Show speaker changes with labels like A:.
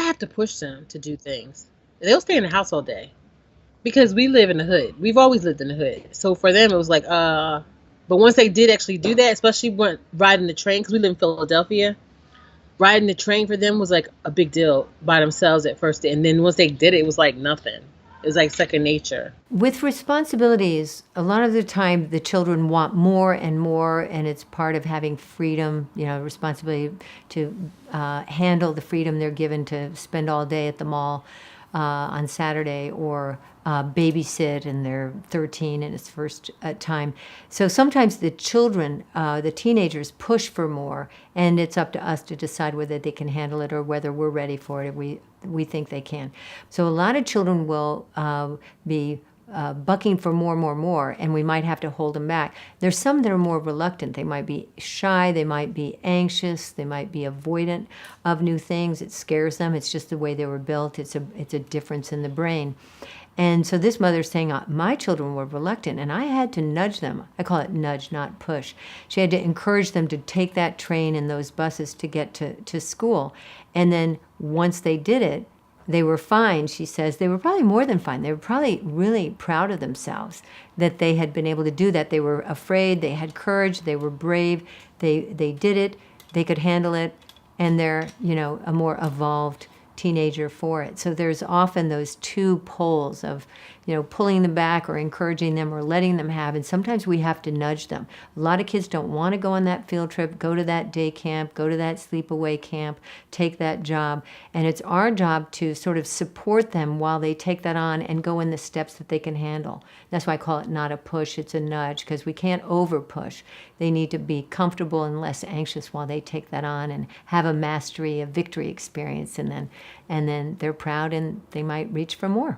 A: I have to push them to do things. They'll stay in the house all day because we live in the hood. We've always lived in the hood. So for them, it was like, but once they did actually do that, especially when riding the train, because we live in Philadelphia, riding the train for them was like a big deal by themselves at first. And then once they did it, it was like nothing. It was like second nature.
B: With responsibilities, a lot of the time the children want more and more, and it's part of having freedom, responsibility to handle the freedom they're given to spend all day at the mall on Saturday, or babysit, and they're 13 and it's first time. So sometimes the children, the teenagers, push for more, and it's up to us to decide whether they can handle it or whether we're ready for it, or we think they can. So a lot of children will be bucking for more, and we might have to hold them back. There's some that are more reluctant. They might be shy, they might be anxious, they might be avoidant of new things. It scares them. It's just the way they were built. It's a difference in the brain. And so this mother's saying, my children were reluctant, and I had to nudge them. I call it nudge, not push. She had to encourage them to take that train and those buses to get to school. And then once they did it, they were fine, she says. They were probably more than fine. They were probably really proud of themselves that they had been able to do that. They were afraid, they had courage, they were brave, they did it, they could handle it, and they're, a more evolved teenager for it. So there's often those two poles of, pulling them back or encouraging them or letting them have, and sometimes we have to nudge them. A lot of kids don't want to go on that field trip, go to that day camp, go to that sleepaway camp, take that job, and it's our job to sort of support them while they take that on and go in the steps that they can handle. That's why I call it not a push, it's a nudge, because we can't over push. They need to be comfortable and less anxious while they take that on and have a mastery, a victory experience, and then they're proud and they might reach for more.